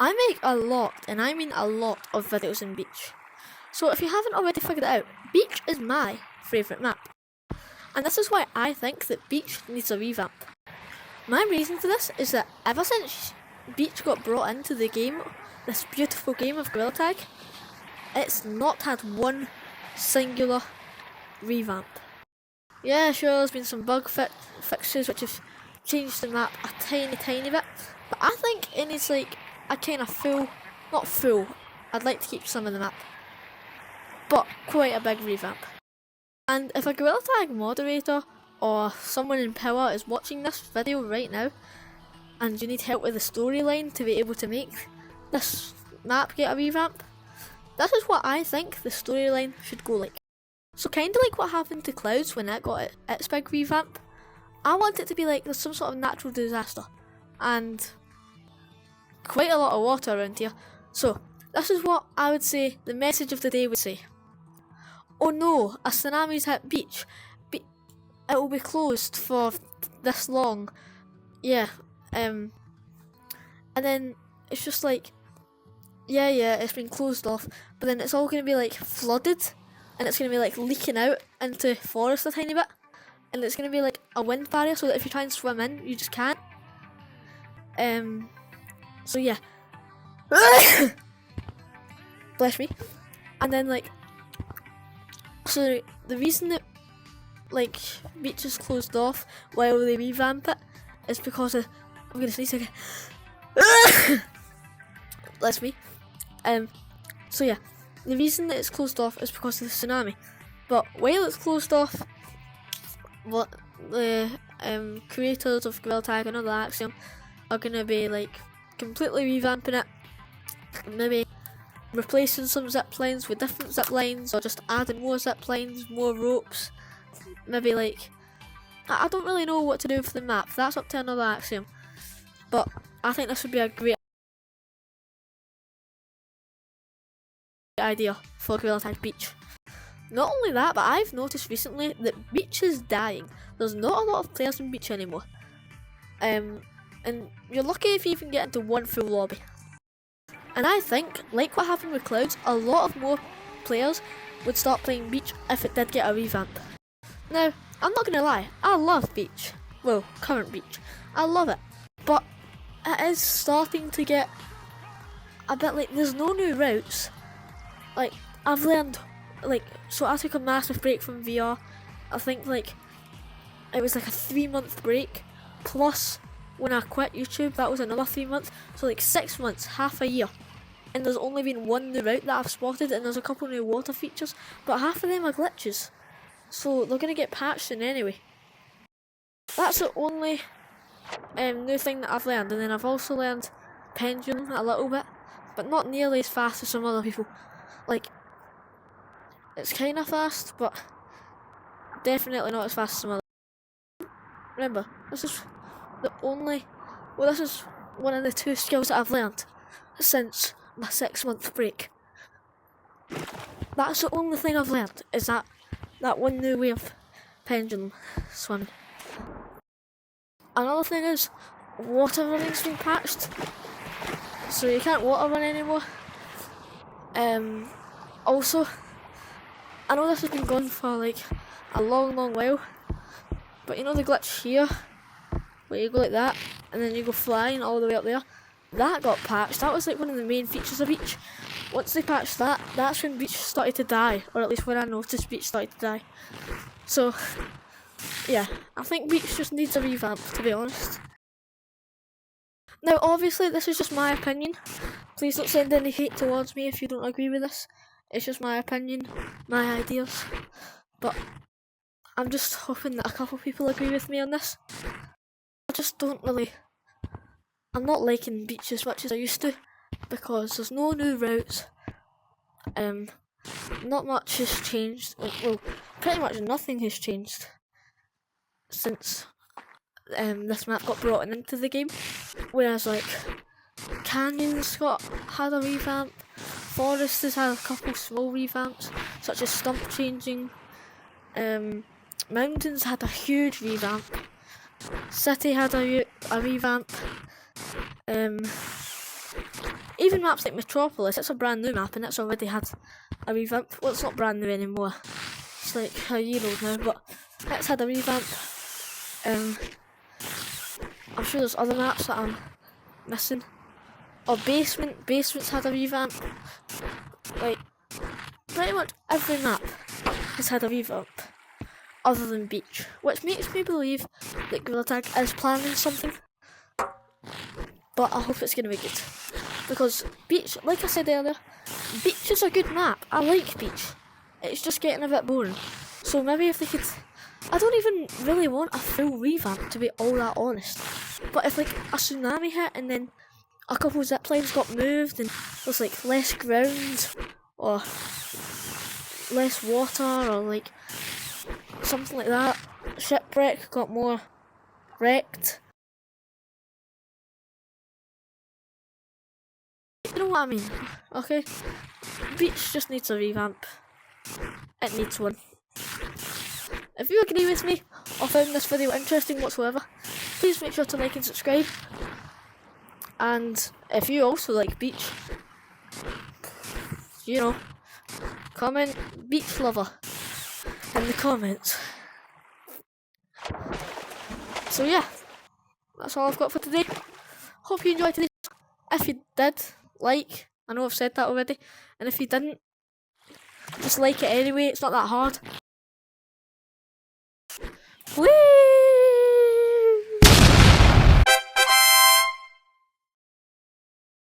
I make a lot, and I mean a lot, of videos in Beach. So if you haven't already figured it out, Beach is my favourite map. And this is why I think that Beach needs a revamp. My reason for this is that ever since Beach got brought into the game, this beautiful game of Gorilla Tag, it's not had one singular revamp. Yeah, sure, there's been some bug fixes which have changed the map a tiny bit, but I think it needs like a kind of not full, I'd like to keep some of the map, but quite a big revamp. And if a Gorilla Tag moderator or someone in power is watching this video right now, and you need help with the storyline to be able to make this map get a revamp, this is what I think the storyline should go like. So kinda like what happened to Clouds when it got its big revamp. I want it to be like there's some sort of natural disaster, and quite a lot of water around here. So this is what I would say the message of the day would say. Oh no, a tsunami's hit Beach. It will be closed for this long. Yeah, and then it's just like, yeah, it's been closed off, but then it's all going to be like flooded, and it's going to be like leaking out into forest a tiny bit, and it's going to be like a wind barrier so that if you try and swim in, you just can't. So yeah. Bless me. And then like, so the reason that like Beach is closed off while they revamp it is because of, I'm gonna sneeze again. Bless me. So yeah, the reason that it's closed off is because of the tsunami. But while it's closed off, what the creators of Gorilla Tag and other Axiom are gonna be like completely revamping it, maybe replacing some zip lines with different zip lines, or just adding more zip lines, more ropes. Maybe like, I don't really know what to do for the map. That's up to another Axiom. But I think this would be a great idea for Gorilla Tag Beach. Not only that, but I've noticed recently that Beach is dying. There's not a lot of players in Beach anymore. And you're lucky if you even get into one full lobby. And I think, like what happened with Clouds, a lot of more players would start playing Beach if it did get a revamp. Now, I'm not gonna lie, I love Beach. Well, current Beach. I love it. But it is starting to get a bit like, there's no new routes. Like, I've learned, like, so I took a massive break from VR. I think like, it was like a 3-month break, plus when I quit YouTube, that was another 3 months. So like 6 months, half a year. And there's only been one new route that I've spotted, and there's a couple new water features, but half of them are glitches. So they're going to get patched in anyway. That's the only new thing that I've learned. And then I've also learned Pendulum a little bit, but not nearly as fast as some other people. Like, it's kind of fast, but definitely not as fast as some other. Remember, this is this is one of the 2 skills that I've learned since my 6-month break. That's the only thing I've learned, is that one new way of pendulum swimming. Another thing is, water running's been patched, so you can't water run anymore. Also, I know this has been going for like a long while, but you know the glitch here, where you go like that, and then you go flying all the way up there? That got patched. That was like one of the main features of Beach. Once they patched that, that's when Beach started to die, or at least when I noticed Beach started to die. So, yeah, I think Beach just needs a revamp, to be honest. Now, obviously, this is just my opinion. Please don't send any hate towards me if you don't agree with this. It's just my opinion, my ideas. But I'm just hoping that a couple people agree with me on this. I just don't really... I'm not liking Beach as much as I used to, because there's no new routes. Not much has changed. Well, pretty much nothing has changed since this map got brought into the game. Whereas like Canyons had a revamp, Forest has had a couple small revamps, such as stump changing. Mountains had a huge revamp. City had a revamp. even maps like Metropolis, it's a brand new map and it's already had a revamp. Well, it's not brand new anymore. It's like a year old now, but it's had a revamp. I'm sure there's other maps that I'm missing. Or Basement's had a revamp. Like, pretty much every map has had a revamp, other than Beach, which makes me believe that Gorilla Tag is planning something. But I hope it's going to be good. Because Beach, like I said earlier, Beach is a good map. I like Beach. It's just getting a bit boring. So maybe if they could... I don't even really want a full revamp, to be all that honest. But if like a tsunami hit and then a couple of zip lines got moved and there's like less ground or less water or like something like that, shipwreck got more wrecked. You know what I mean, okay? Beach just needs a revamp. It needs one. If you agree with me or found this video interesting whatsoever, please make sure to like and subscribe. And if you also like Beach, you know, comment Beach Lover in the comments. So yeah, that's all I've got for today. Hope you enjoyed today. If you did, like, I know I've said that already, and if you didn't, just like it anyway, it's not that hard. Whee!